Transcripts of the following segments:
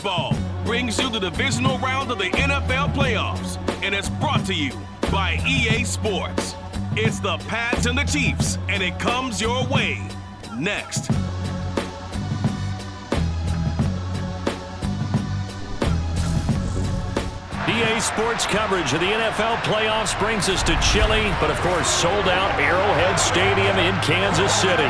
Baseball brings you the divisional round of the NFL playoffs, and it's brought to you by EA Sports. It's the Pats and the Chiefs, and it comes your way next. EA Sports coverage of the NFL playoffs brings us to chilly, but of course sold-out Arrowhead Stadium in Kansas City.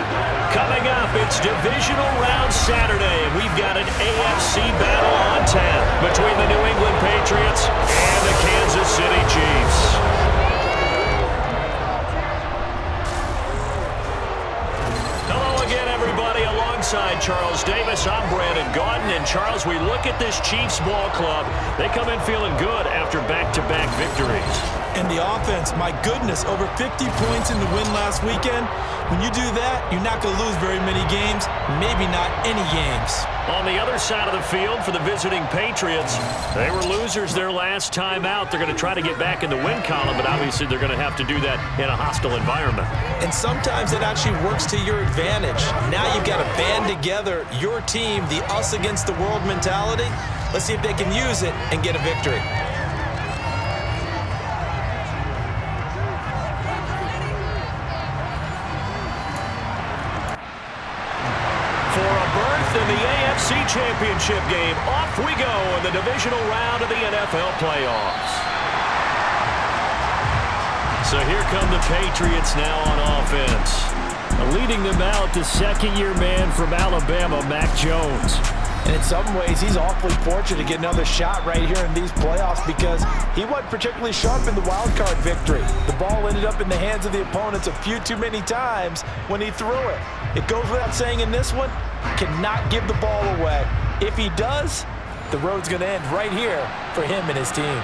Coming up, it's Divisional Round Saturday, and we've got an AFC battle on tap between the New England Patriots and the Kansas City Chiefs. Alongside Charles Davis, I'm Brandon Gaudin. And Charles, we look at this Chiefs ball club. They come in feeling good after back-to-back victories. And the offense, my goodness, over 50 points in the win last weekend. When you do that, you're not going to lose very many games, maybe not any games. On the other side of the field for the visiting Patriots, they were losers their last time out. They're going to try to get back in the win column, but obviously they're going to have to do that in a hostile environment. And sometimes it actually works to your advantage. Now you've got to band together your team, the us against the world mentality. Let's see if they can use it and get a victory. In the AFC Championship game, off we go in the divisional round of the NFL playoffs. So here come the Patriots now on offense. Leading them out, the second-year man from Alabama, Mac Jones. And in some ways, he's awfully fortunate to get another shot right here in these playoffs because he wasn't particularly sharp in the wild card victory. The ball ended up in the hands of the opponents a few too many times when he threw it. It goes without saying in this one, cannot give the ball away. If he does, the road's going to end right here for him and his team.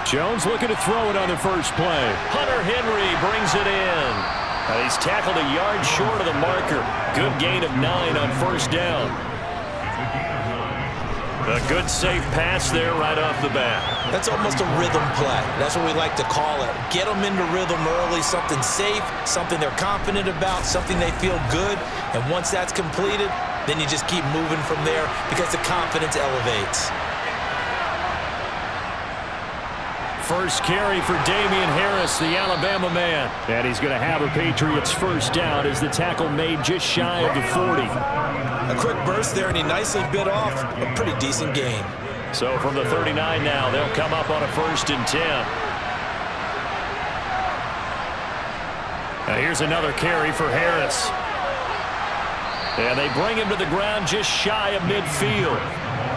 Jones looking to throw it on the first play. Hunter Henry brings it in. He's tackled a yard short of the marker. Good gain of 9 on first down. A good safe pass there right off the bat. That's almost a rhythm play. That's what we like to call it. Get them into rhythm early, something safe, something they're confident about, something they feel good. And once that's completed, then you just keep moving from there because the confidence elevates. First carry for Damian Harris, the Alabama man. And he's going to have a Patriots first down as the tackle made just shy of the 40. A quick burst there, and he nicely bit off a pretty decent gain. So from the 39 now, they'll come up on a 1st and 10. Now here's another carry for Harris. And they bring him to the ground just shy of midfield.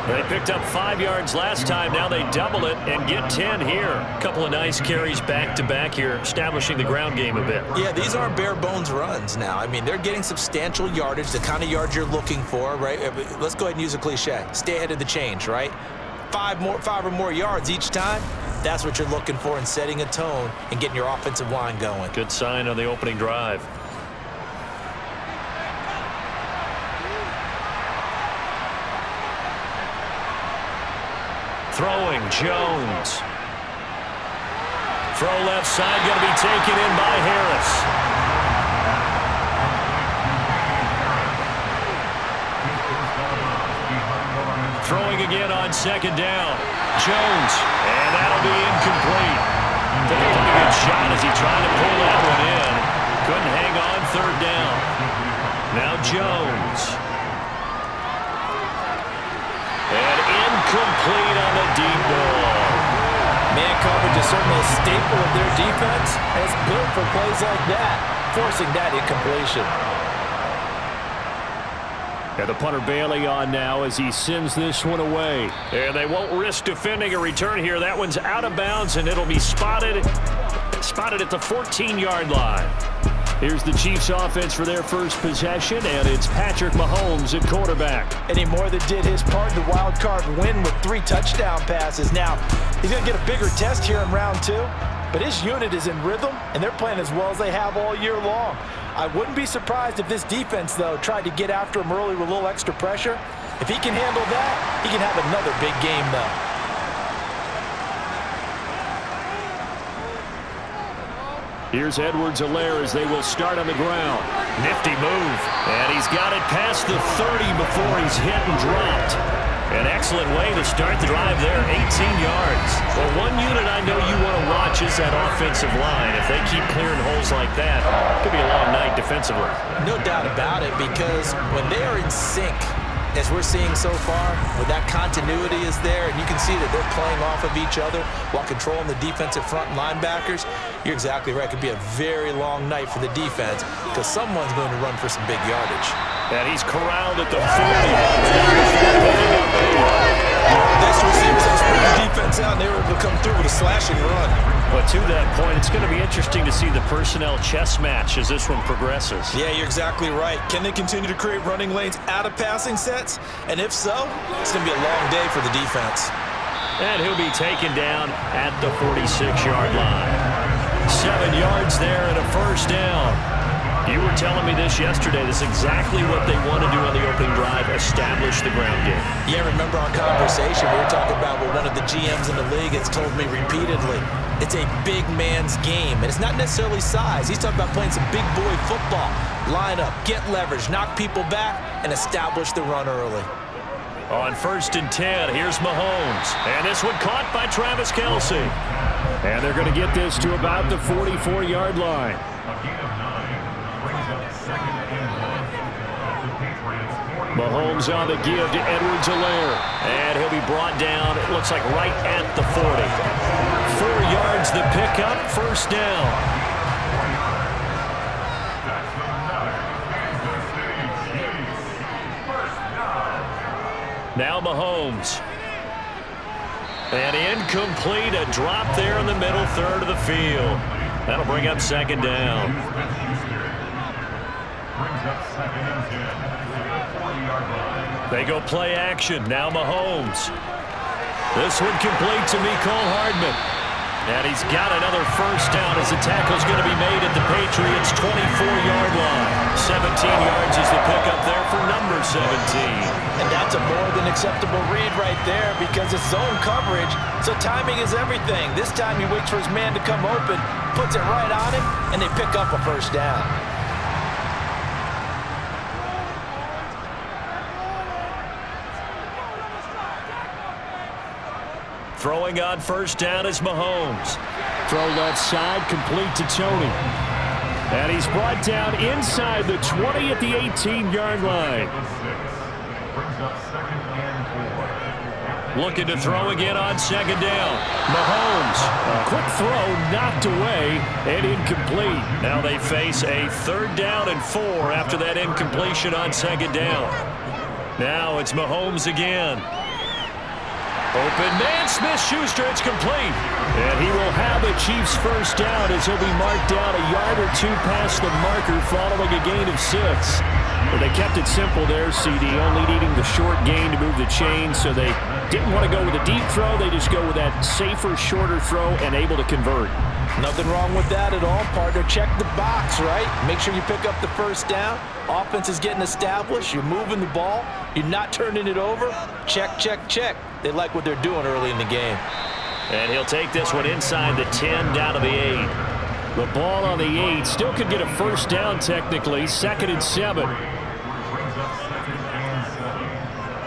They picked up 5 yards last time. Now they double it and get 10 here. A couple of nice carries back-to-back here, establishing the ground game a bit. Yeah, these aren't bare-bones runs now. I mean, they're getting substantial yardage, the kind of yards you're looking for, right? Let's go ahead and use a cliche. Stay ahead of the change, right? 5 or more yards each time. That's what you're looking for in setting a tone and getting your offensive line going. Good sign on the opening drive. Throwing, Jones. Throw left side, going to be taken in by Harris. Throwing again on 2nd down. Jones, and that'll be incomplete. Took a pretty good shot as he tried to pull that one in. Couldn't hang on 3rd down. Now Jones. And incomplete on the deep ball. Man coverage is certainly a staple of their defense, and it's built for plays like that, forcing that incompletion. And the punter Bailey on now as he sends this one away. And they won't risk defending a return here. That one's out of bounds, and it'll be spotted at the 14-yard line. Here's the Chiefs offense for their first possession, and it's Patrick Mahomes at quarterback. And he more than did his part in the wild card win with 3 touchdown passes. Now, he's going to get a bigger test here in round 2, but his unit is in rhythm, and they're playing as well as they have all year long. I wouldn't be surprised if this defense, though, tried to get after him early with a little extra pressure. If he can handle that, he can have another big game, though. Here's Edwards-Helaire as they will start on the ground. Nifty move. And he's got it past the 30 before he's hit and dropped. An excellent way to start the drive there, 18 yards. Well, one unit I know you want to watch is that offensive line. If they keep clearing holes like that, it could be a long night defensively. No doubt about it, because when they are in sync, as we're seeing so far, when that continuity is there, and you can see that they're playing off of each other while controlling the defensive front linebackers, you're exactly right. It could be a very long night for the defense because someone's going to run for some big yardage. And he's corralled at the 40. This receivers have spread the defense out, and they were able to come through with a slashing run. But to that point, it's going to be interesting to see the personnel chess match as this one progresses. Yeah, you're exactly right. Can they continue to create running lanes out of passing sets? And if so, it's going to be a long day for the defense. And he'll be taken down at the 46-yard line. 7 yards there and a first down. You were telling me this yesterday. This is exactly what they want to do on the opening drive, establish the ground game. Yeah, remember our conversation? We were talking about what one of the GMs in the league has told me repeatedly. It's a big man's game, and it's not necessarily size. He's talking about playing some big boy football. Line up, get leverage, knock people back, and establish the run early. On 1st and 10, here's Mahomes. And this one caught by Travis Kelce. And they're going to get this to about the 44-yard line. Mahomes on the give to Edwards-Helaire. And he'll be brought down, it looks like right at the 40. 4 yards the pickup, first down. Now Mahomes. And incomplete, a drop there in the middle third of the field. That'll bring up second down. They go play action. Now Mahomes. This one complete to Mecole Hardman. And he's got another first down as the tackle's going to be made at the Patriots' 24-yard line. 17 yards is the pickup there for number 17. And that's a more than acceptable read right there because it's zone coverage, so timing is everything. This time he waits for his man to come open, puts it right on him, and they pick up a first down. Throwing on first down is Mahomes. Throw left side, complete to Tony. And he's brought down inside the 20 at the 18-yard line. Looking to throw again on second down. Mahomes, a quick throw, knocked away, and incomplete. Now they face a 3rd down and 4 after that incompletion on second down. Now it's Mahomes again. Open man, Smith-Schuster, it's complete. And he will have the Chiefs first down as he'll be marked down a yard or two past the marker following a gain of 6. But they kept it simple there, CD, only needing the short gain to move the chain, so they didn't want to go with a deep throw. They just go with that safer, shorter throw and able to convert. Nothing wrong with that at all, partner. Check the box, right? Make sure you pick up the first down. Offense is getting established. You're moving the ball. You're not turning it over. Check, check, check. They like what they're doing early in the game. And he'll take this one inside the 10 down to the 8. The ball on the 8 still could get a first down technically. 2nd and 7.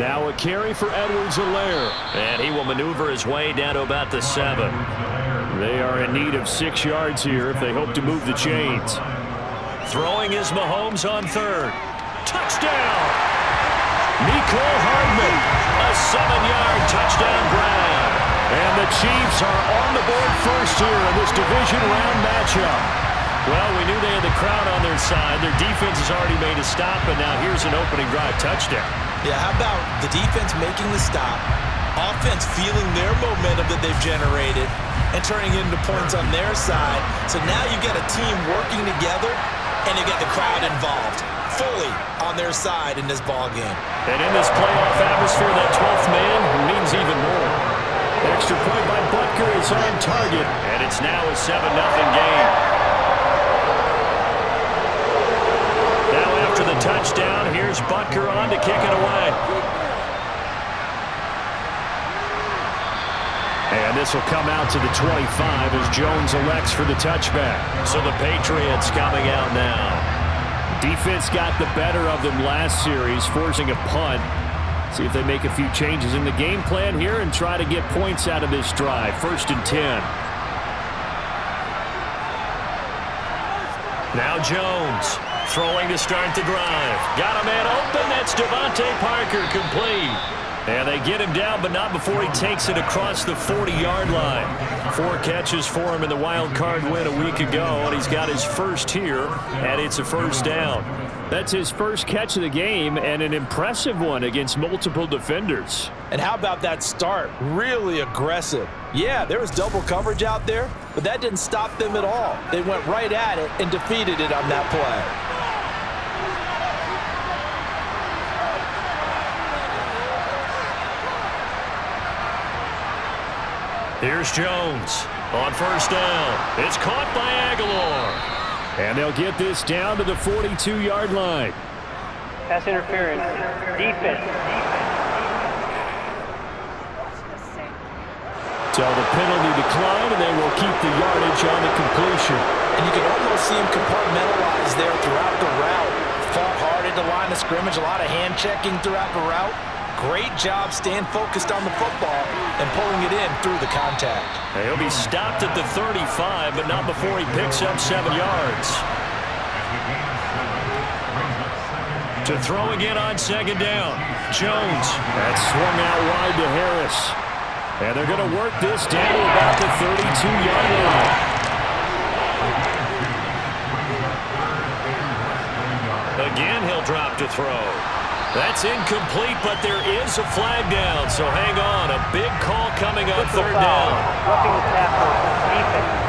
Now a carry for Edwards-Helaire. And he will maneuver his way down to about the 7. They are in need of 6 yards here if they hope to move the chains. Throwing is Mahomes on 3rd. Touchdown! Mecole Hardman, a 7-yard touchdown grab. And the Chiefs are on the board first here in this division round matchup. Well, we knew they had the crowd on their side. Their defense has already made a stop, and now here's an opening drive touchdown. Yeah, how about the defense making the stop, offense feeling their momentum that they've generated, and turning it into points on their side. So now you get a team working together, and you get the crowd involved fully on their side in this ball game. And in this playoff atmosphere, that 12th man means even more. Extra point by Butker is on target, and it's now a 7-0 game. Now after the touchdown, here's Butker on to kick it away. And this will come out to the 25 as Jones elects for the touchback. So the Patriots coming out now. Defense got the better of them last series, forcing a punt. See if they make a few changes in the game plan here and try to get points out of this drive. 1st and 10. Now Jones throwing to start the drive. Got a man open. That's Devontae Parker, complete. And they get him down, but not before he takes it across the 40-yard line. 4 catches for him in the wild card win a week ago, and he's got his first here, and it's a 1st down. That's his first catch of the game, and an impressive one against multiple defenders. And how about that start? Really aggressive. Yeah, there was double coverage out there, but that didn't stop them at all. They went right at it and defeated it on that play. Here's Jones on 1st down. It's caught by Aguilar. And they'll get this down to the 42-yard line. Pass interference. Defense. So the penalty declined, and they will keep the yardage on the completion. And you can almost see him compartmentalize there throughout the route. Fought hard at the line of scrimmage, a lot of hand checking throughout the route. Great job staying focused on the football and pulling it in through the contact. He'll be stopped at the 35, but not before he picks up 7 yards. To throw again on 2nd down. Jones. That swung out wide to Harris. And they're going to work this down to about the 32-yard line. Again, he'll drop to throw. That's incomplete, but there is a flag down, so hang on. A big call coming on 3rd down. Roughing the tackle. Defense.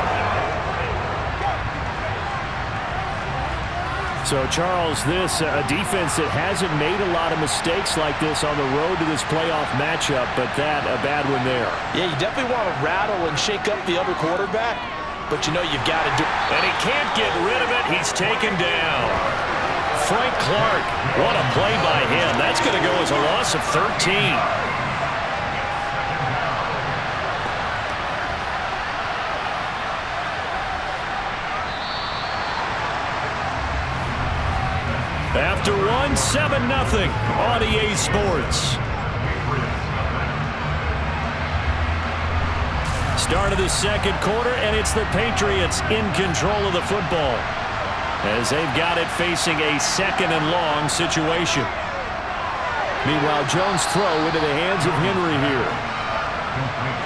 So, Charles, this a defense that hasn't made a lot of mistakes like this on the road to this playoff matchup, but that a bad one there. Yeah, you definitely want to rattle and shake up the other quarterback, but you know you've got to do it. And he can't get rid of it. He's taken down. Frank Clark, what a play by him. That's going to go as a loss of 13. After 7-0 on EA Sports. Start of the 2nd quarter, and it's the Patriots in control of the football, as they've got it facing a 2nd and long situation. Meanwhile, Jones' throw into the hands of Henry here.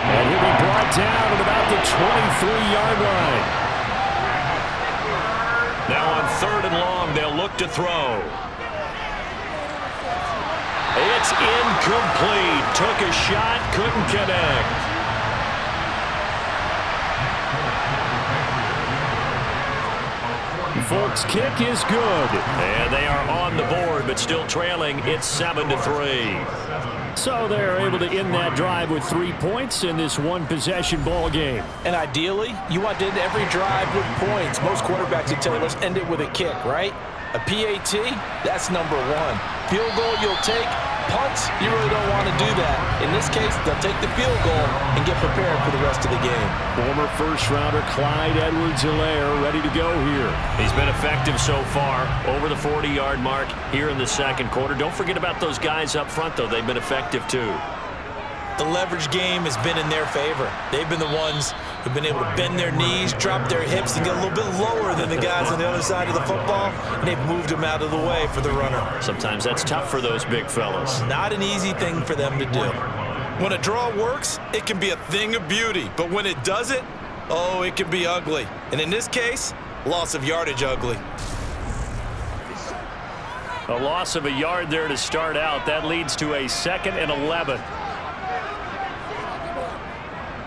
And he'll be brought down at about the 23-yard line. Now on 3rd and long, they'll look to throw. It's incomplete. Took a shot, couldn't connect. Folks' kick is good. And they are on the board, but still trailing. It's 7-3. So they're able to end that drive with 3 points in this one-possession ball game. And ideally, you want to end every drive with points. Most quarterbacks would tell you, let's end it with a kick, right? A PAT, that's number 1. Field goal you'll take. Punts, you really don't want to do that. In this case, they'll take the field goal and get prepared for the rest of the game. Former first-rounder Clyde Edwards-Helaire ready to go here. He's been effective so far, over the 40-yard mark here in the 2nd quarter. Don't forget about those guys up front, though. They've been effective, too. The leverage game has been in their favor. They've been the ones who've been able to bend their knees, drop their hips, and get a little bit lower than the guys on the other side of the football, and they've moved them out of the way for the runner. Sometimes that's tough for those big fellas. Not an easy thing for them to do. When a draw works, it can be a thing of beauty, but when it doesn't, oh, it can be ugly. And in this case, loss of yardage ugly. A loss of a yard there to start out. That leads to a 2nd and 11.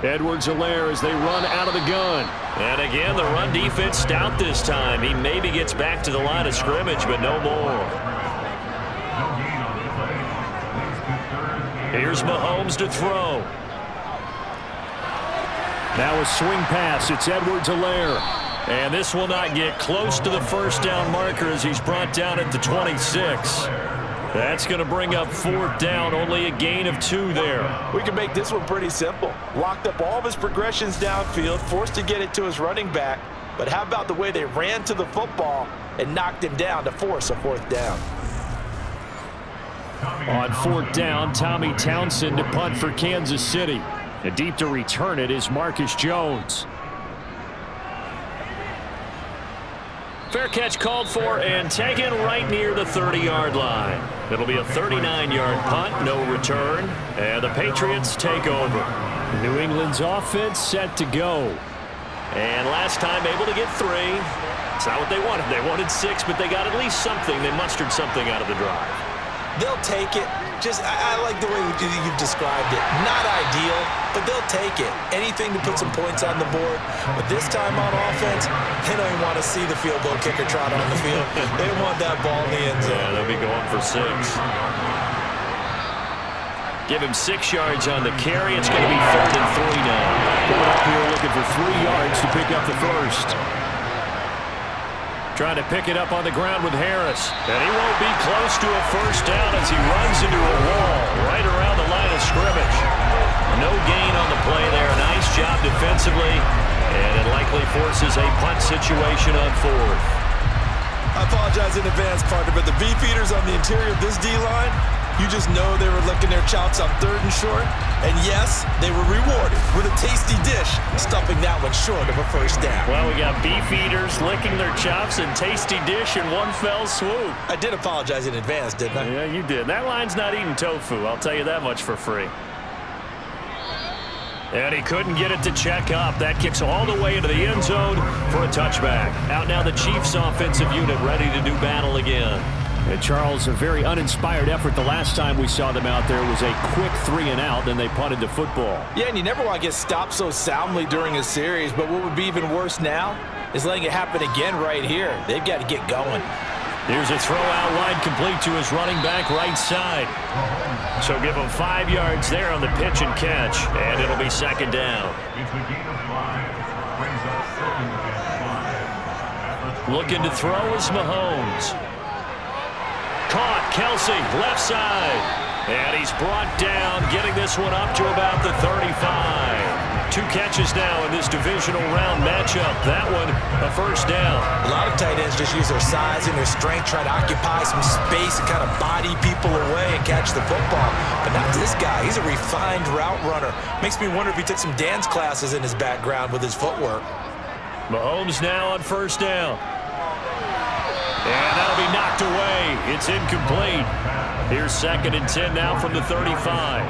Edwards-Helaire as they run out of the gun. And again, the run defense stout this time. He maybe gets back to the line of scrimmage, but no more. Here's Mahomes to throw. Now a swing pass. It's Edwards-Helaire. And this will not get close to the 1st down marker as he's brought down at the 26. That's going to bring up 4th down, only a gain of 2 there. We can make this one pretty simple. Locked up all of his progressions downfield, forced to get it to his running back. But how about the way they ran to the football and knocked him down to force a 4th down? On 4th down, Tommy Townsend to punt for Kansas City. And deep to return it is Marcus Jones. Fair catch called for and taken right near the 30-yard line. It'll be a 39-yard punt, no return, and the Patriots take over. New England's offense set to go. And last time able to get 3. It's not what they wanted. They wanted 6, but they got at least something. They mustered something out of the drive. They'll take it. I like the way you've described it. Not ideal, but they'll take it. Anything to put some points on the board. But this time on offense, they don't even want to see the field goal kicker trot on the field. They want that ball in the end zone. Yeah, they'll be going for 6. Give him 6 yards on the carry. It's going to be 3rd and 3 now. Going up here looking for 3 yards to pick up the first. Trying to pick it up on the ground with Harris. And he won't be close to a first down as he runs into a wall right around the line of scrimmage. No gain on the play there. Nice job defensively. And it likely forces a punt situation on 4th. I apologize in advance, partner, but the beefeaters on the interior of this D-line, you just know they were licking their chops on 3rd and short. And yes, they were rewarded with a tasty dish, stuffing that one short of a first down. Well, we got beefeaters licking their chops and tasty dish in one fell swoop. I did apologize in advance, didn't I? Yeah, you did. That line's not eating tofu, I'll tell you that much for free. And he couldn't get it to check up. That kicks all the way into the end zone for a touchback. Out now the Chiefs offensive unit ready to do battle again. And Charles, a very uninspired effort the last time we saw them out there was a quick 3 and out, then they punted the football. Yeah, and you never want to get stopped so soundly during a series, but what would be even worse now is letting it happen again right here. They've got to get going. Here's a throw out wide complete to his running back right side. So give him 5 yards there on the pitch and catch, and it'll be 2nd down. Looking to throw is Mahomes. Caught, Kelsey, left side. And he's brought down, getting this one up to about the 35. 2 catches now in this divisional round matchup. That one, a first down. A lot of tight ends just use their size and their strength, try to occupy some space and kind of body people away and catch the football. But not this guy. He's a refined route runner. Makes me wonder if he took some dance classes in his background with his footwork. Mahomes now on first down. And that'll be knocked away. It's incomplete. Here's 2nd and 10 now from the 35.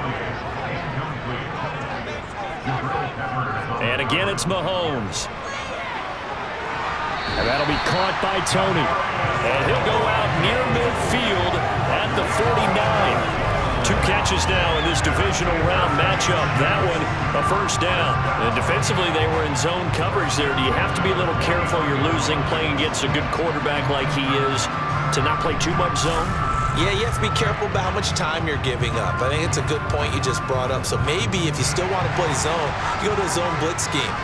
And again, it's Mahomes. And that'll be caught by Tony. And he'll go out near midfield at the 49. 2 catches now in this divisional round matchup. That one, a first down. And defensively, they were in zone coverage there. Do you have to be a little careful? You're losing, playing against a good quarterback like he is, to not play too much zone? Yeah, you have to be careful about how much time you're giving up. I think it's a good point you just brought up. So maybe if you still want to play zone, you go to a zone blitz scheme.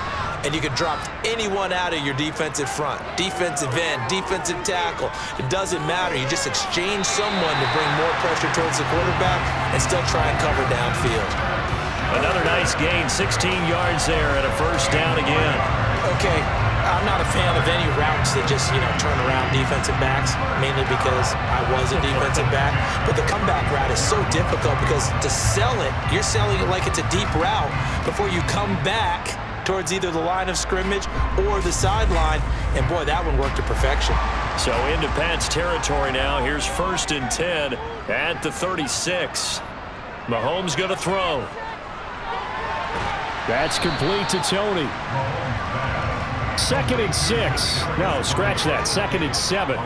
And you can drop anyone out of your defensive front, defensive end, defensive tackle. It doesn't matter. You just exchange someone to bring more pressure towards the quarterback and still try and cover downfield. Another nice gain, 16 yards there and a first down again. Okay, I'm not a fan of any routes that just, turn around defensive backs, mainly because I was a defensive back. But the comeback route is so difficult because to sell it, you're selling it like it's a deep route before you come back towards either the line of scrimmage or the sideline, and boy, that one worked to perfection. So into Pat's territory now. Here's 1st and 10 at the 36. Mahomes going to throw. That's complete to Tony. 2nd and 6. No, scratch that. 2nd and 7.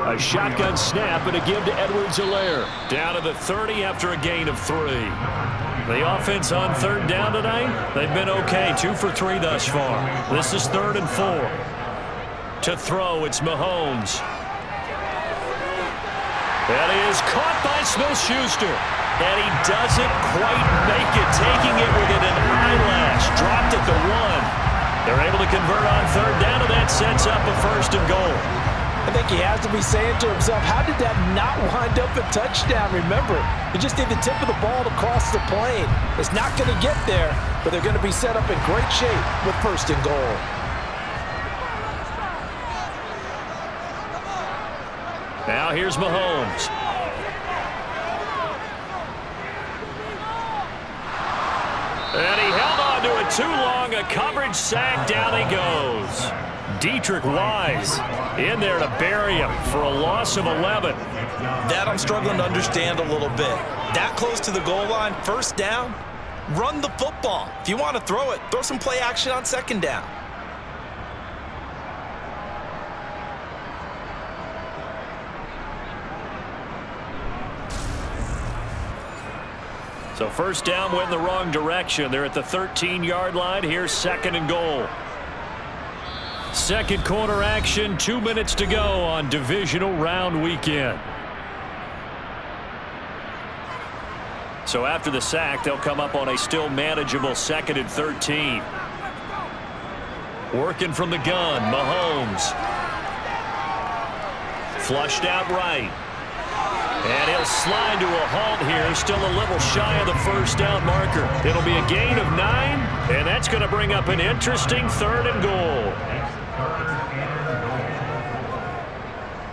A shotgun snap and a give to Edwards-Helaire. Down to the 30 after a gain of 3. The offense on 3rd down tonight, they've been okay. 2 for 3 thus far. This is 3rd and 4. To throw, it's Mahomes. And he is caught by Smith-Schuster. And he doesn't quite make it, taking it within an eyelash. Dropped at the 1. They're able to convert on third down, and that sets up a 1st and goal. I think he has to be saying to himself, how did that not wind up a touchdown? Remember, you just need the tip of the ball to cross the plane. It's not going to get there, but they're going to be set up in great shape with 1st and goal. Now here's Mahomes. And he held on to it too long. A coverage sack. Down he goes. Dietrich Wise in there to bury him for a loss of 11. That I'm struggling to understand a little bit. That close to the goal line, 1st down, run the football. If you want to throw it, throw some play action on 2nd down. So 1st down went in the wrong direction. They're at the 13-yard line. Here's 2nd and goal. 2nd quarter action, 2 minutes to go on divisional round weekend. So after the sack, they'll come up on a still manageable 2nd and 13. Working from the gun, Mahomes. Flushed out right. And he'll slide to a halt here, still a little shy of the 1st down marker. It'll be a gain of 9, and that's going to bring up an interesting 3rd and goal.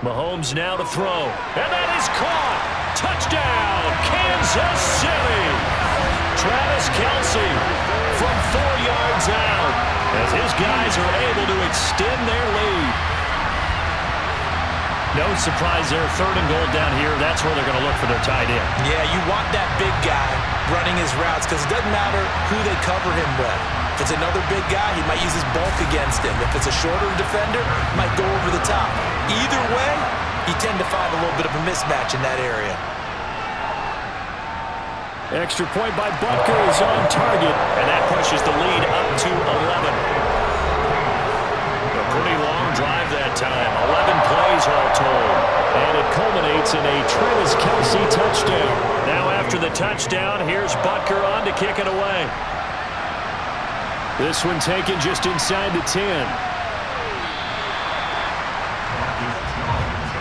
Mahomes now to throw, and that is caught. Touchdown, Kansas City. Travis Kelce from 4 yards out as his guys are able to extend their lead. No surprise there, 3rd and goal down here. That's where they're going to look for their tight end. Yeah, you want that big guy running his routes because it doesn't matter who they cover him with. If it's another big guy, he might use his bulk against him. If it's a shorter defender, he might go over the top. Either way, you tend to find a little bit of a mismatch in that area. Extra point by Butker is on target, and that pushes the lead up to 11. A pretty long drive that time. 11 plays all told. And it culminates in a Travis Kelce touchdown. Now after the touchdown, here's Butker on to kick it away. This one taken just inside the 10.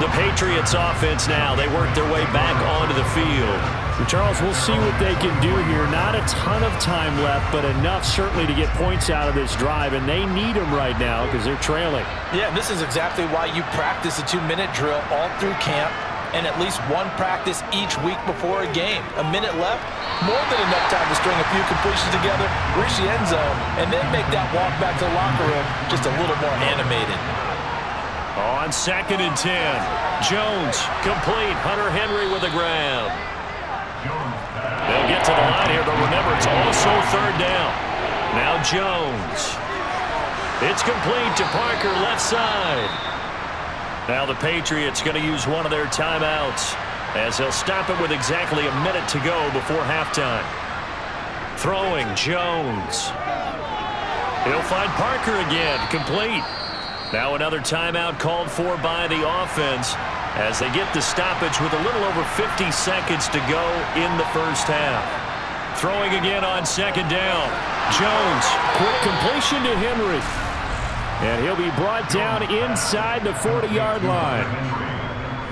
The Patriots offense now. They work their way back onto the field. Charles, we'll see what they can do here. Not a ton of time left, but enough certainly to get points out of this drive, and they need them right now because they're trailing. Yeah, this is exactly why you practice a 2-minute drill all through camp and at least one practice each week before a game. A minute left, more than enough time to string a few completions together, reach the end zone, and then make that walk back to the locker room just a little more animated. On 2nd and 10, Jones complete. Hunter Henry with a grab. They'll get to the line here, but remember, it's also 3rd down. Now Jones. It's complete to Parker, left side. Now the Patriots going to use one of their timeouts as they'll stop it with exactly a minute to go before halftime. Throwing, Jones. He'll find Parker again, complete. Now another timeout called for by the offense as they get the stoppage with a little over 50 seconds to go in the 1st half. Throwing again on 2nd down. Jones, quick completion to Henry. And he'll be brought down inside the 40-yard line.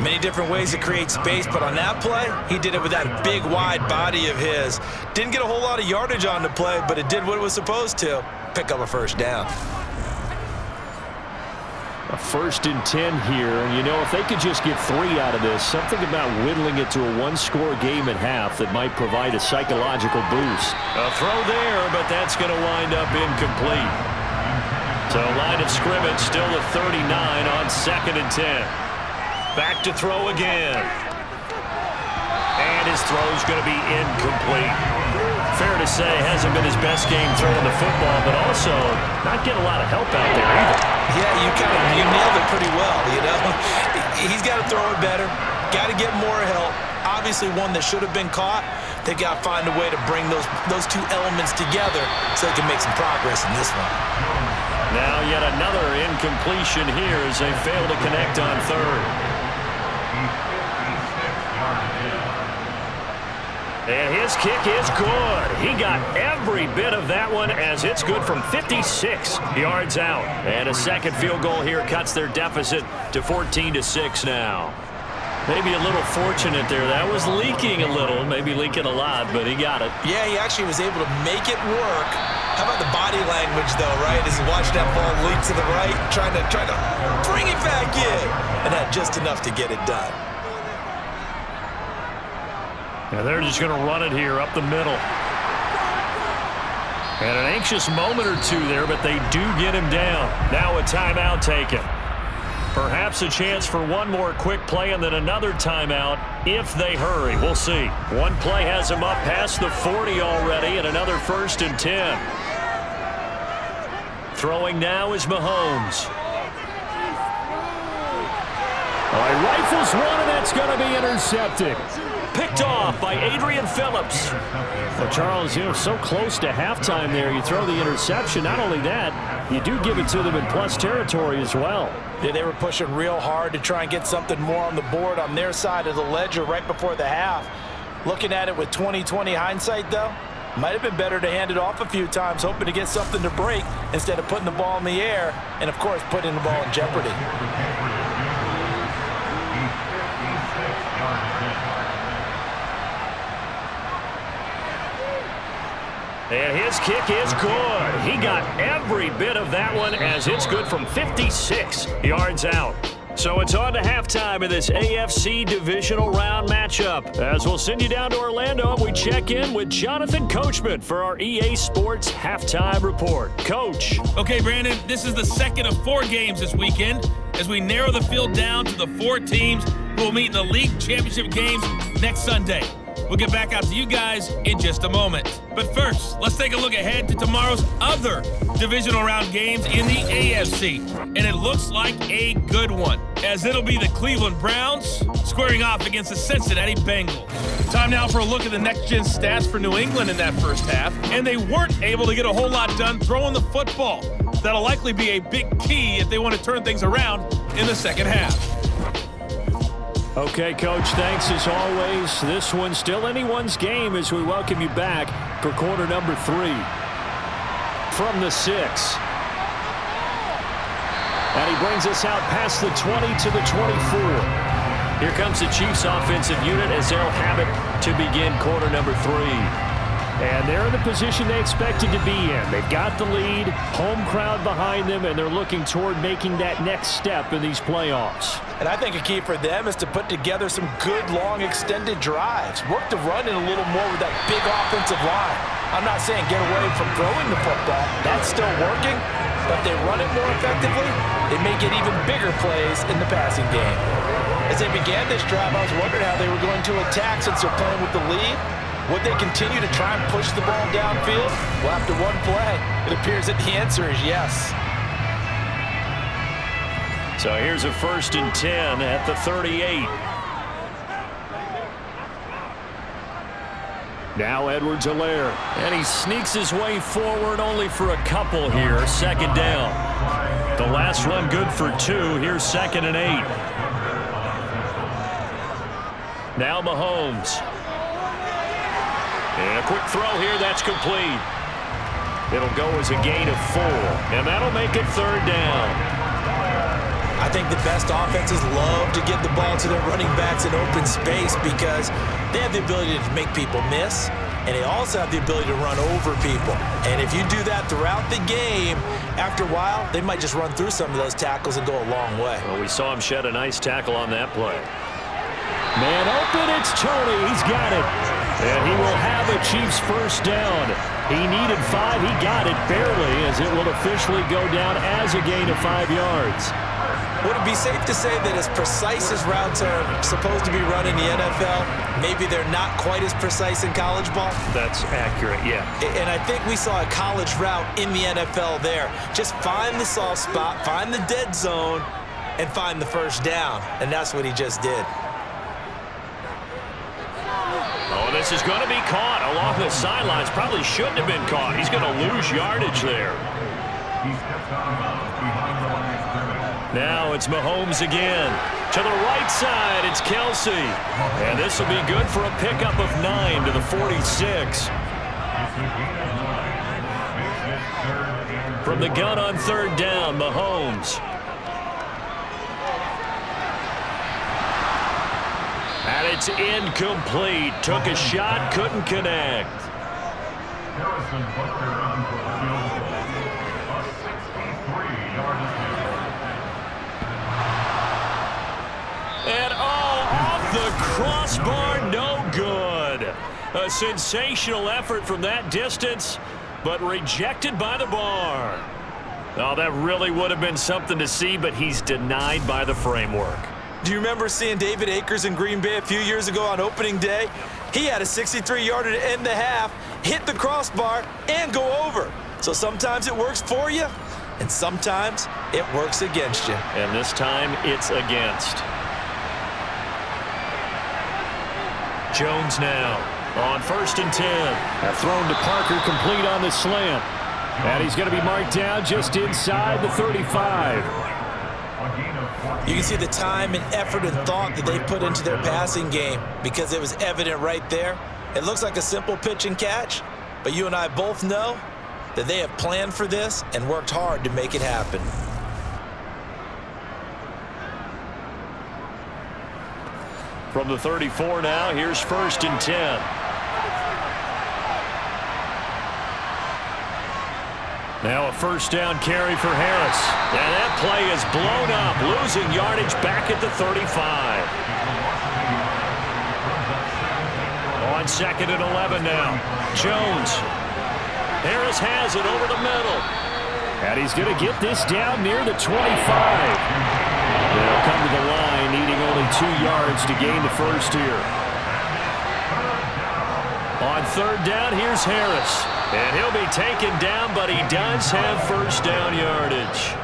Many different ways to create space, but on that play, he did it with that big, wide body of his. Didn't get a whole lot of yardage on the play, but it did what it was supposed to. Pick up a 1st down. A 1st and 10 here, and you know, if they could just get 3 out of this, something about whittling it to a 1-score game at half that might provide a psychological boost. A throw there, but that's going to wind up incomplete. So line of scrimmage still at 39 on 2nd and 10. Back to throw again. And his throw's going to be incomplete. Fair to say, hasn't been his best game throwing the football, but also not getting a lot of help out there either. Yeah, you nailed it pretty well, you know. He's got to throw it better, got to get more help. Obviously one that should have been caught. They got to find a way to bring those two elements together so they can make some progress in this one. Now yet another incompletion here as they fail to connect on 3rd. And his kick is good. He got every bit of that one as it's good from 56 yards out. And a second field goal here cuts their deficit to 14-6 now. Maybe a little fortunate there. That was leaking a little, maybe leaking a lot, but he got it. Yeah, he actually was able to make it work. How about the body language, though, right? As he watched that ball leak to the right, trying to bring it back in, and had just enough to get it done. And they're just going to run it here up the middle. And an anxious moment or two there, but they do get him down. Now a timeout taken. Perhaps a chance for one more quick play and then another timeout if they hurry. We'll see. One play has him up past the 40 already and another 1st and 10. Throwing now is Mahomes. Rifles one, and that's going to be intercepted. Picked off by Adrian Phillips. Well, Charles, so close to halftime there. You throw the interception. Not only that, you do give it to them in plus territory as well. Yeah, they were pushing real hard to try and get something more on the board on their side of the ledger right before the half. Looking at it with 20/20 hindsight, though, might have been better to hand it off a few times, hoping to get something to break instead of putting the ball in the air and, of course, putting the ball in jeopardy. And his kick is good. He got every bit of that one as it's good from 56 yards out. So it's on to halftime of this AFC Divisional Round matchup. As we'll send you down to Orlando and we check in with Jonathan Coachman for our EA Sports Halftime Report. Coach. Okay, Brandon, this is the second of 4 games this weekend as we narrow the field down to the 4 teams who will meet in the league championship games next Sunday. We'll get back out to you guys in just a moment. But first, let's take a look ahead to tomorrow's other divisional round games in the AFC. And it looks like a good one, as it'll be the Cleveland Browns squaring off against the Cincinnati Bengals. Time now for a look at the next-gen stats for New England in that first half. And they weren't able to get a whole lot done throwing the football. That'll likely be a big key if they want to turn things around in the second half. Okay, Coach, thanks as always. This one's still anyone's game as we welcome you back for quarter number 3. From the 6. And he brings us out past the 20 to the 24. Here comes the Chiefs offensive unit as they'll have it to begin quarter number 3. And they're in the position they expected to be in. They've got the lead, home crowd behind them, and they're looking toward making that next step in these playoffs. And I think a key for them is to put together some good, long, extended drives. Work the run in a little more with that big offensive line. I'm not saying get away from throwing the football. That's still working. But if they run it more effectively, they may get even bigger plays in the passing game. As they began this drive, I was wondering how they were going to attack since they're playing with the lead. Would they continue to try and push the ball downfield? Well, after one play, it appears that the answer is yes. So here's a 1st and 10 at the 38. Now Edwards-Helaire. And he sneaks his way forward only for a couple here. 2nd down. The last run good for 2. Here's 2nd and 8. Now Mahomes. And a quick throw here, that's complete. It'll go as a gain of 4. And that'll make it 3rd down. I think the best offenses love to get the ball to their running backs in open space because they have the ability to make people miss, and they also have the ability to run over people. And if you do that throughout the game, after a while, they might just run through some of those tackles and go a long way. Well, we saw him shed a nice tackle on that play. Man open, it's Tony. He's got it. And he will have a Chiefs 1st down. He needed 5. He got it barely as it will officially go down as a gain of 5 yards. Would it be safe to say that as precise as routes are supposed to be run in the NFL, maybe they're not quite as precise in college ball? That's accurate, yeah. And I think we saw a college route in the NFL there. Just find the soft spot, find the dead zone, and find the 1st down. And that's what he just did. Oh, this is going to be caught along the sidelines. Probably shouldn't have been caught. He's going to lose yardage there. Now it's Mahomes again. To the right side, it's Kelsey. And this will be good for a pickup of 9 to the 46. From the gun on third down, Mahomes. And it's incomplete. Took a shot, couldn't connect. And off the crossbar, no good. A sensational effort from that distance, but rejected by the bar. Oh, that really would have been something to see, but he's denied by the framework. Do you remember seeing David Akers in Green Bay a few years ago on opening day? He had a 63-yarder to end the half, hit the crossbar, and go over. So sometimes it works for you, and sometimes it works against you. And this time, it's against. Jones now on 1st and 10. A thrown to Parker, complete on the slant. And he's going to be marked down just inside the 35. You can see the time and effort and thought that they put into their passing game because it was evident right there. It looks like a simple pitch and catch, but you and I both know that they have planned for this and worked hard to make it happen. From the 34 now, here's 1st and 10. Now a first down carry for Harris. And that play is blown up, losing yardage back at the 35. On 2nd and 11 now. Jones. Harris has it over the middle. And he's going to get this down near the 25. They'll come to the line, needing only 2 yards to gain the first here. On 3rd down, here's Harris. And he'll be taken down, but he does have first down yardage.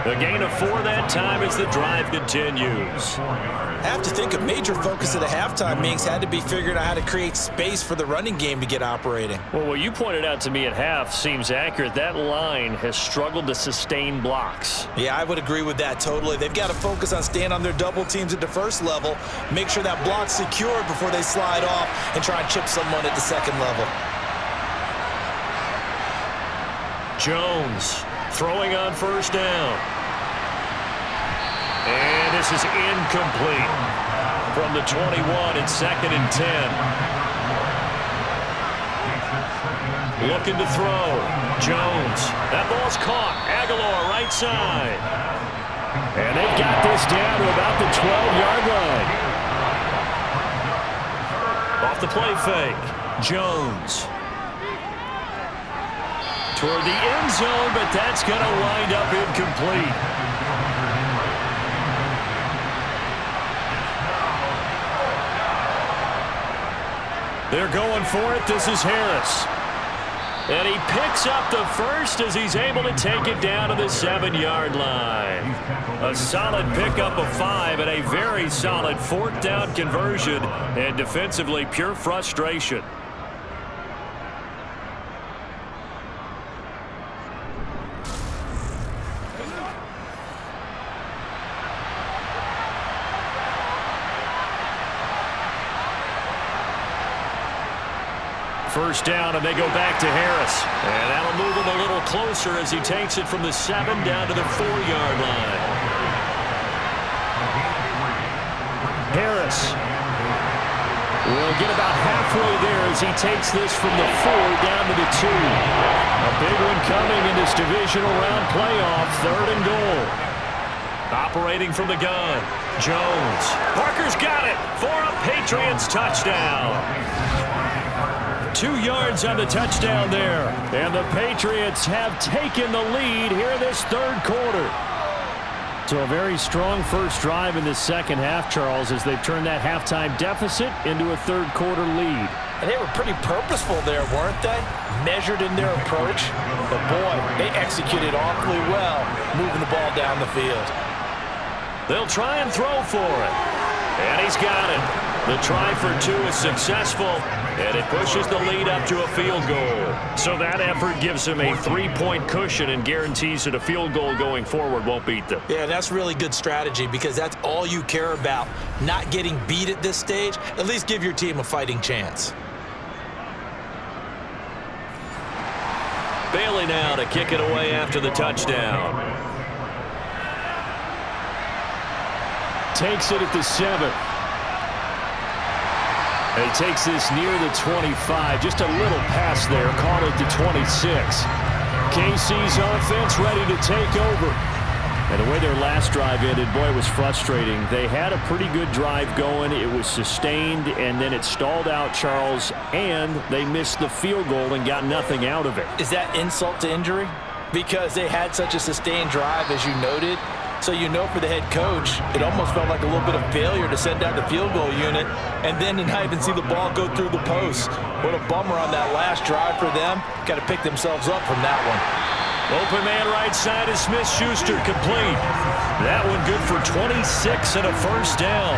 A gain of 4 that time as the drive continues. I have to think a major focus of the halftime meetings had to be figuring out how to create space for the running game to get operating. Well, what you pointed out to me at half seems accurate. That line has struggled to sustain blocks. Yeah, I would agree with that totally. They've got to focus on staying on their double teams at the first level, make sure that block's secured before they slide off and try and chip someone at the second level. Jones throwing on first down. And this is incomplete. From the 21, it's 2nd and 10. Looking to throw. Jones. That ball's caught. Aguilar right side. And they've got this down to about the 12-yard line. Off the play fake. Jones. Toward the end zone, but that's going to wind up incomplete. They're going for it. This is Harris. And he picks up the first as he's able to take it down to the 7-yard line. A solid pickup of 5 and a very solid 4th down conversion, and defensively pure frustration. First down, and they go back to Harris. And that'll move him a little closer as he takes it from the 7 down to the 4-yard line. Harris will get about halfway there as he takes this from the 4 down to the 2. A big one coming in this divisional round playoff, 3rd and goal. Operating from the gun, Jones. Parker's got it for a Patriots touchdown. 2 yards on the touchdown there. And the Patriots have taken the lead here in this 3rd quarter. So a very strong first drive in the second half, Charles, as they've turned that halftime deficit into a 3rd quarter lead. And they were pretty purposeful there, weren't they? Measured in their approach. But boy, they executed awfully well, moving the ball down the field. They'll try and throw for it. And he's got it. The try for two is successful, and it pushes the lead up to a field goal. So that effort gives him a 3-point cushion and guarantees that a field goal going forward won't beat them. Yeah, that's really good strategy because that's all you care about. Not getting beat at this stage. At least give your team a fighting chance. Bailey now to kick it away after the touchdown. Takes it at the 7. He takes this near the 25. Just a little pass there. Caught at the 26. KC's offense ready to take over. And the way their last drive ended, boy, it was frustrating. They had a pretty good drive going. It was sustained, and then it stalled out, Charles, and they missed the field goal and got nothing out of it. Is that insult to injury? Because they had such a sustained drive, as you noted. So you know for the head coach, it almost felt like a little bit of failure to send out the field goal unit and then to not even see the ball go through the post. What a bummer on that last drive for them. Got to pick themselves up from that one. Open man right side is Smith-Schuster, complete. That one good for 26 and a first down.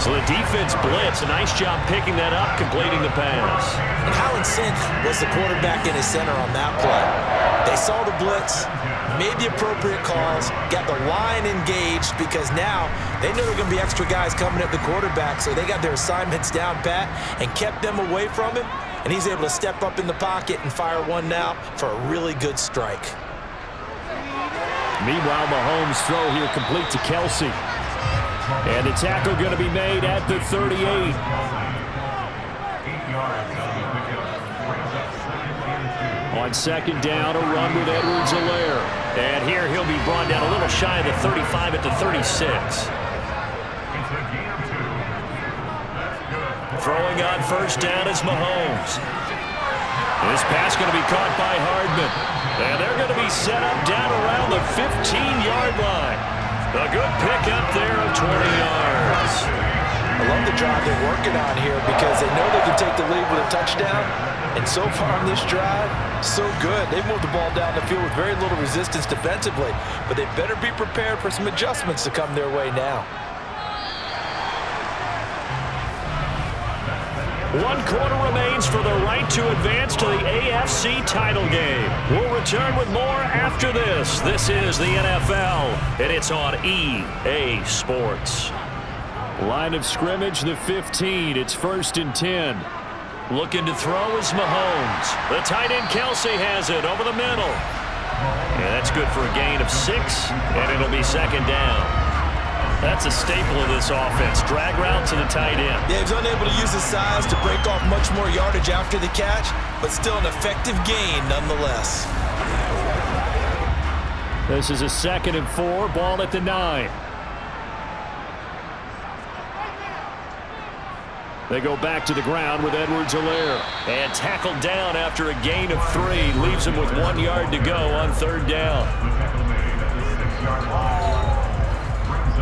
So the defense blitz, a nice job picking that up, completing the pass. And how in sync was the quarterback in his center on that play? They saw the blitz, made the appropriate calls, got the line engaged because now they know there are going to be extra guys coming at the quarterback, so they got their assignments down pat and kept them away from him, and he's able to step up in the pocket and fire one now for a really good strike. Meanwhile, Mahomes' throw here complete to Kelsey. And the tackle going to be made at the 38. On second down, a run with Edwards-Helaire. And here he'll be brought down a little shy of the 35 at the 36. Throwing on first down is Mahomes. This pass going to be caught by Hardman. And they're going to be set up down around the 15-yard line. A good pick up there of 20 yards. I love the drive they're working on here because they know they can take the lead with a touchdown. And so far on this drive, so good. They've moved the ball down the field with very little resistance defensively. But they better be prepared for some adjustments to come their way now. 1 quarter remains for the right to advance to the AFC title game. We'll return with more after this. This is the NFL, and it's on EA Sports. Line of scrimmage, the 15. It's 1st and 10. Looking to throw is Mahomes. The tight end Kelsey has it over the middle. And that's good for a gain of 6, and it'll be second down. That's a staple of this offense. Drag route to the tight end. Yeah, he's unable to use his size to break off much more yardage after the catch, but still an effective gain nonetheless. This is a 2nd and 4, ball at the 9. They go back to the ground with Edwards-Helaire. And tackled down after a gain of 3. Leaves him with 1 yard to go on third down.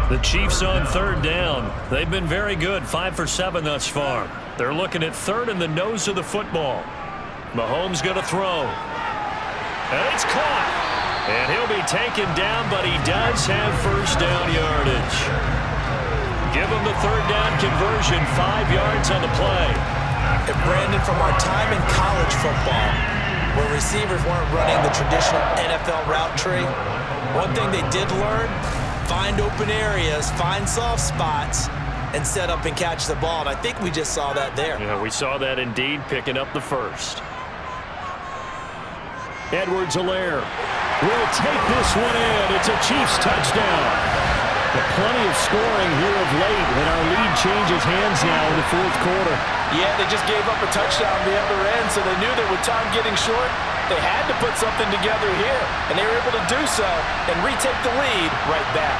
The Chiefs on third down. They've been very good, 5 for 7 thus far. They're looking at third in the nose of the football. Mahomes going to throw. And it's caught. And he'll be taken down, but he does have first down yardage. Give him the third down conversion, 5 yards on the play. And Brandon, from our time in college football, where receivers weren't running the traditional NFL route tree, one thing they did learn, find open areas, find soft spots, and set up and catch the ball. And I think we just saw that there. Yeah, we saw that indeed, picking up the first. Edwards-Helaire will take this one in. It's a Chiefs touchdown. But plenty of scoring here of late, and our lead changes hands now in the 4th quarter. Yeah, they just gave up a touchdown on the other end, so they knew that with time getting short, they had to put something together here, and they were able to do so and retake the lead right back.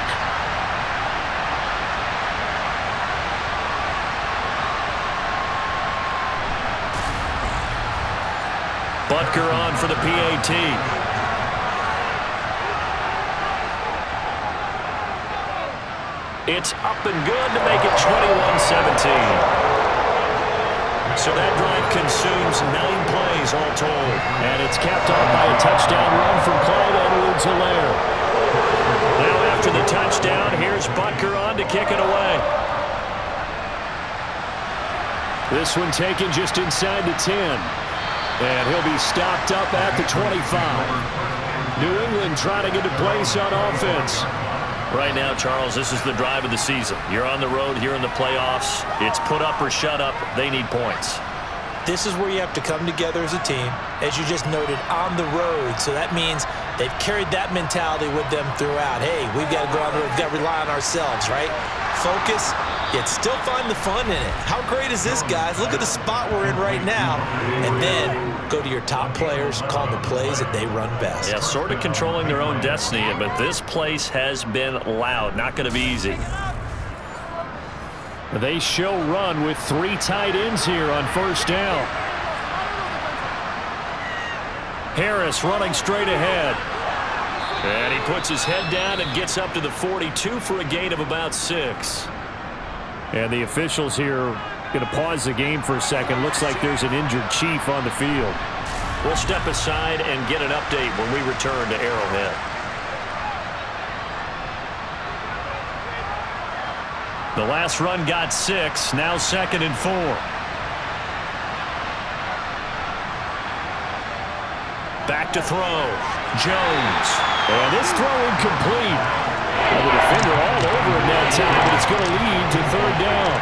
Butker on for the PAT. It's up and good to make it 21-17. So that drive consumes 9 plays all told. And it's capped off by a touchdown run from Clyde Edwards-Helaire. Now after the touchdown, here's Butker on to kick it away. This one taken just inside the 10. And he'll be stopped up at the 25. New England trying to get a place on offense. Right now, Charles, this is the drive of the season. You're on the road here in the playoffs. It's put up or shut up. They need points. This is where you have to come together as a team, as you just noted, on the road. So that means they've carried that mentality with them throughout. Hey, we've got to go out there, we've got to rely on ourselves, right? Focus, yet still find the fun in it. How great is this, guys? Look at the spot we're in right now. And then go to your top players, call the plays that they run best. Yeah, sort of controlling their own destiny, but this place has been loud. Not going to be easy. They show run with 3 tight ends here on first down. Harris running straight ahead. And he puts his head down and gets up to the 42 for a gain of about 6. And the officials here going to pause the game for a second. Looks like there's an injured Chief on the field. We'll step aside and get an update when we return to Arrowhead. The last run got 6. Now 2nd and 4. Back to throw. Jones. And this throw incomplete. And the defender all over him that time, but it's going to lead to 3rd down.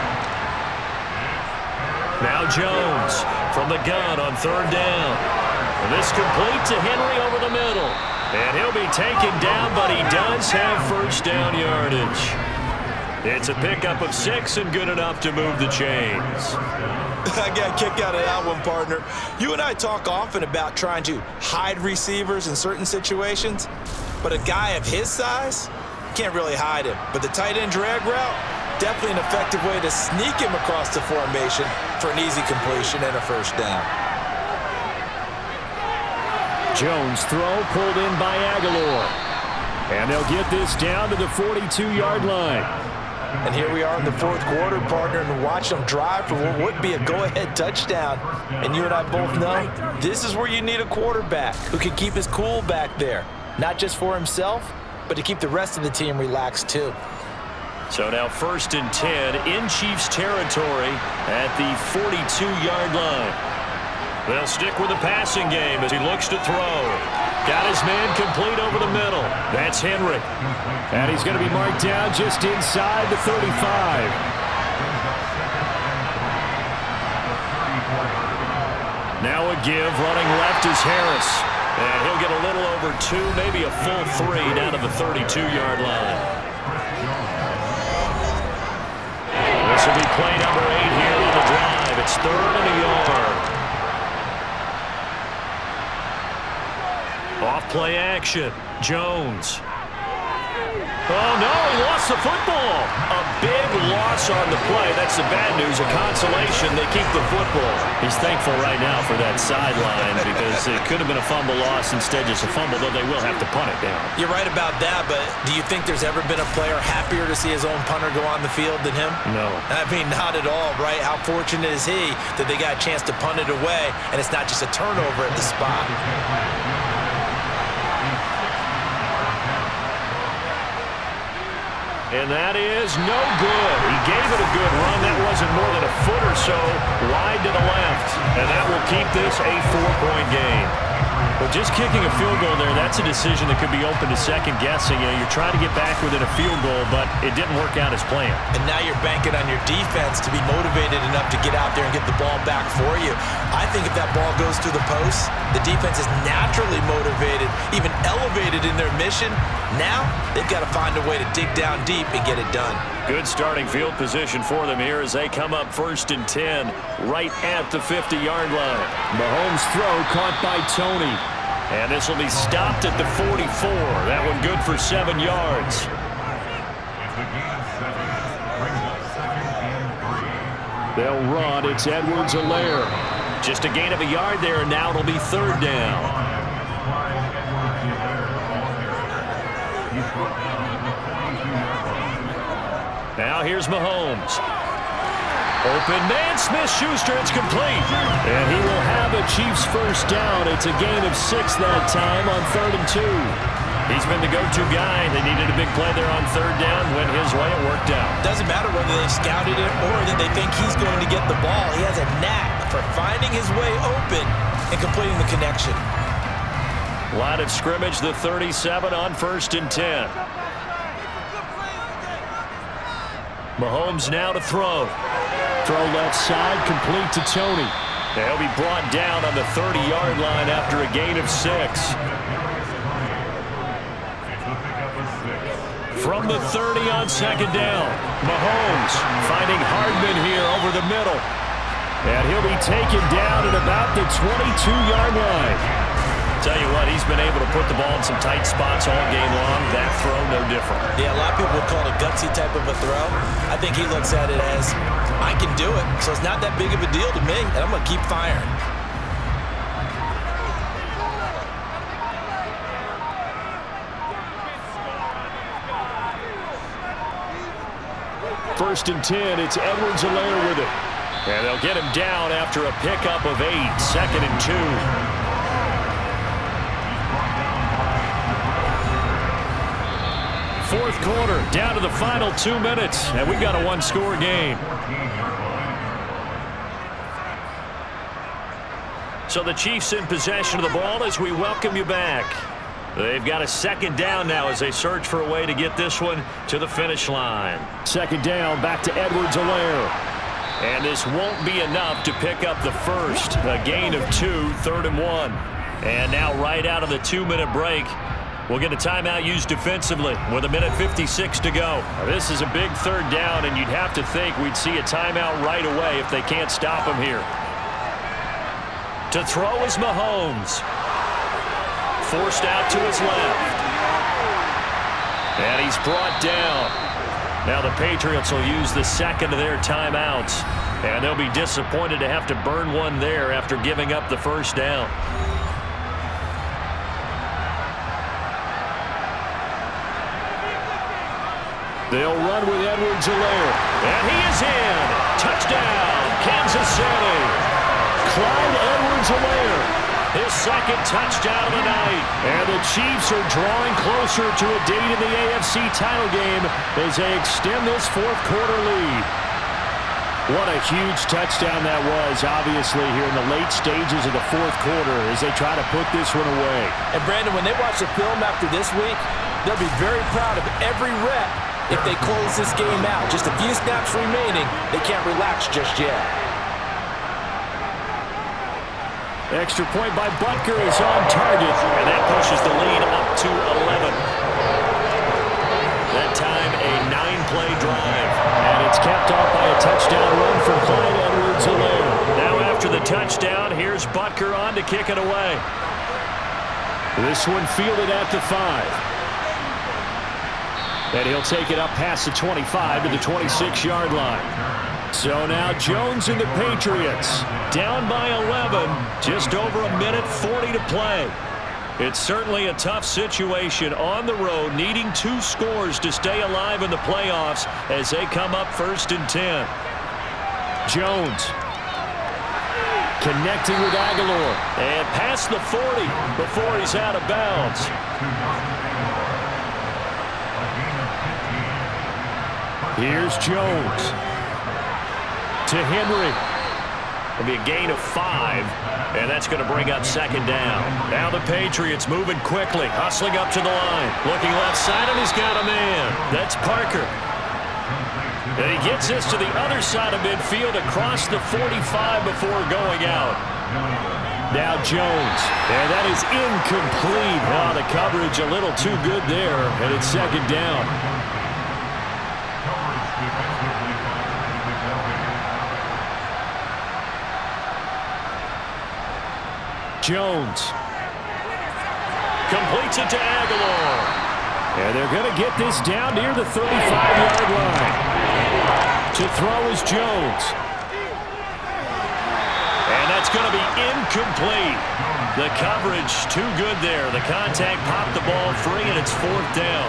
Now Jones from the gun on 3rd down. And this complete to Henry over the middle. And he'll be taken down, but he does have first down yardage. It's a pickup of 6 and good enough to move the chains. I got a kick out of that one, partner. You and I talk often about trying to hide receivers in certain situations, but a guy of his size, can't really hide him. But the tight end drag route, definitely an effective way to sneak him across the formation for an easy completion and a first down. Jones throw pulled in by Aguilar. And they'll get this down to the 42-yard line. And here we are in the 4th quarter, partner, and watch them drive for what would be a go-ahead touchdown. And you and I both know this is where you need a quarterback who can keep his cool back there, not just for himself, but to keep the rest of the team relaxed too. So now 1st and 10 in Chiefs territory at the 42-yard line. They'll stick with the passing game as he looks to throw. Got his man complete over the middle. That's Henry. And he's going to be marked down just inside the 35. Now a give, running left is Harris. And he'll get a little over 2, maybe a full 3 down to the 32-yard line. This will be play number 8 here on the drive. It's 3rd and a yard. Off play action. Jones. Oh, no, he lost the football. A big loss on the play. That's the bad news. A consolation, they keep the football. He's thankful right now for that sideline because it could have been a fumble loss, instead just a fumble, though they will have to punt it down. You're right about that, but do you think there's ever been a player happier to see his own punter go on the field than him? No. I mean, not at all, right? How fortunate is he that they got a chance to punt it away, and it's not just a turnover at the spot. And that is no good. He gave it a good run. That wasn't more than a foot or so wide to the left. And that will keep this a 4-point game. But just kicking a field goal there, that's a decision that could be open to second guessing. You know, you're trying to get back within a field goal, but it didn't work out as planned. And now you're banking on your defense to be motivated enough to get out there and get the ball back for you. I think if that ball goes through the post, the defense is naturally motivated, even elevated in their mission. Now they've got to find a way to dig down deep and get it done. Good starting field position for them here as they come up 1st and 10 right at the 50-yard line. Mahomes' throw caught by Tony. And this will be stopped at the 44. That one good for 7 yards. They'll run. It's Edwards-Helaire. Just a gain of a yard there, and now it'll be 3rd down. Now here's Mahomes. Open man, Smith-Schuster, it's complete. And he will have a Chiefs first down. It's a gain of 6 that time on 3rd and 2. He's been the go-to guy. They needed a big play there on third down. Went his way. It worked out. Doesn't matter whether they've scouted it or that they think he's going to get the ball. He has a knack for finding his way open and completing the connection. Line of scrimmage, the 37 on 1st and 10. Mahomes now to throw. Throw left side, complete to Tony. He'll be brought down on the 30-yard line after a gain of 6. From the 30 on 2nd down, Mahomes finding Hardman here over the middle. And he'll be taken down at about the 22-yard line. Tell you what, he's been able to put the ball in some tight spots all game long. That throw, no different. Yeah, a lot of people would call it a gutsy type of a throw. I think he looks at it as, I can do it, so it's not that big of a deal to me, and I'm going to keep firing. First and 10, it's Edwards-Helaire with it. And they'll get him down after a pickup of 8, 2nd and 2. Fourth quarter, down to the final 2 minutes, and we've got a one-score game. So the Chiefs in possession of the ball as we welcome you back. They've got a 2nd down now as they search for a way to get this one to the finish line. 2nd down, back to Edwards-Helaire. And this won't be enough to pick up the first. A gain of 2, 3rd and 1. And now right out of the 2-minute break, we'll get a timeout used defensively with 1:56 to go. Now, this is a big 3rd down, and you'd have to think we'd see a timeout right away if they can't stop him here. To throw is Mahomes. Forced out to his left. And he's brought down. Now the Patriots will use the 2nd of their timeouts, and they'll be disappointed to have to burn one there after giving up the 1st down. They'll run with Edwards-Helaire. And he is in. Touchdown, Kansas City. Clyde Edwards-Helaire. His 2nd touchdown of the night. And the Chiefs are drawing closer to a date in the AFC title game as they extend this 4th quarter lead. What a huge touchdown that was, obviously, here in the late stages of the 4th quarter as they try to put this one away. And, Brandon, when they watch the film after this week, they'll be very proud of every rep if they close this game out. Just a few snaps remaining. They can't relax just yet. Extra point by Butker is on target, and that pushes the lead up to 11. That time, a 9-play drive. And it's capped off by a touchdown run from Clyde Edwards-Helaire. Now after the touchdown, here's Butker on to kick it away. This one fielded at the 5. And he'll take it up past the 25 to the 26-yard line. So now Jones and the Patriots down by 11, just over 1:40 to play. It's certainly a tough situation on the road, needing 2 scores to stay alive in the playoffs as they come up 1st and 10. Jones connecting with Aguilar and past the 40 before he's out of bounds. Here's Jones to Henry. It'll be a gain of 5, and that's going to bring up 2nd down. Now the Patriots moving quickly, hustling up to the line. Looking left side, and he's got a man. That's Parker. And he gets this to the other side of midfield across the 45 before going out. Now Jones, and that is incomplete. Oh, the coverage a little too good there, and it's 2nd down. Jones completes it to Aguilar. And they're going to get this down near the 35-yard line. To throw is Jones. And that's going to be incomplete. The coverage too good there. The contact popped the ball free, and it's 4th down.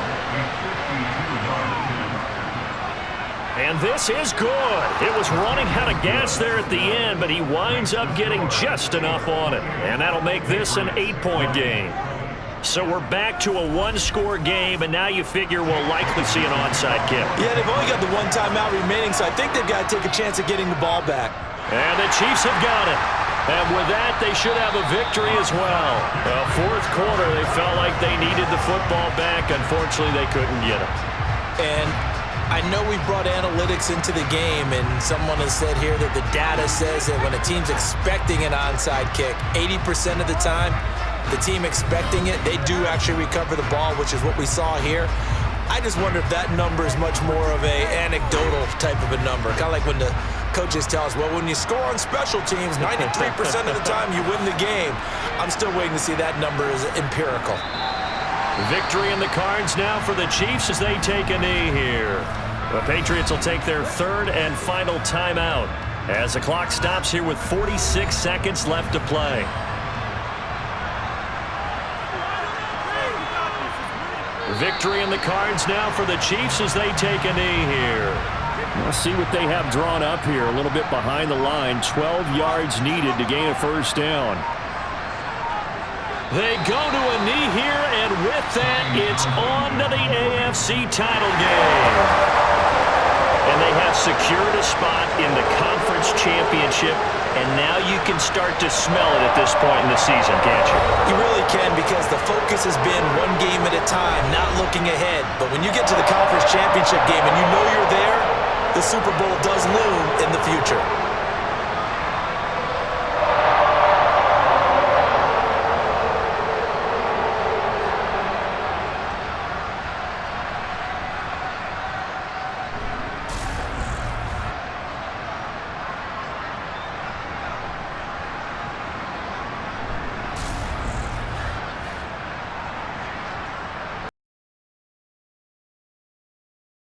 And this is good. It was running out of gas there at the end, but he winds up getting just enough on it. And that'll make this an 8-point game. So we're back to a one-score game, and now you figure we'll likely see an onside kick. Yeah, they've only got the one timeout remaining, so I think they've got to take a chance at getting the ball back. And the Chiefs have got it. And with that, they should have a victory as well. Fourth quarter, they felt like they needed the football back. Unfortunately, they couldn't get it. And I know we brought analytics into the game, and someone has said here that the data says that when a team's expecting an onside kick, 80% of the time, the team expecting it, they do actually recover the ball, which is what we saw here. I just wonder if that number is much more of a anecdotal type of a number. Kind of like when the coaches tell us, well, when you score on special teams, 93% of the time you win the game. I'm still waiting to see that number is empirical. Victory in the cards now for the Chiefs as they take a knee here. The Patriots will take their third and final timeout as the clock stops here with 46 seconds left to play. Victory in the cards now for the Chiefs as they take a knee here. Let's see what they have drawn up here. A little bit behind the line. 12 yards needed to gain a first down. They go to a knee here, and with that, it's on to the AFC title game. And they have secured a spot in the conference championship, and now you can start to smell it at this point in the season, can't you? You really can, because the focus has been one game at a time, not looking ahead. But when you get to the conference championship game and you know you're there, the Super Bowl does loom in the future.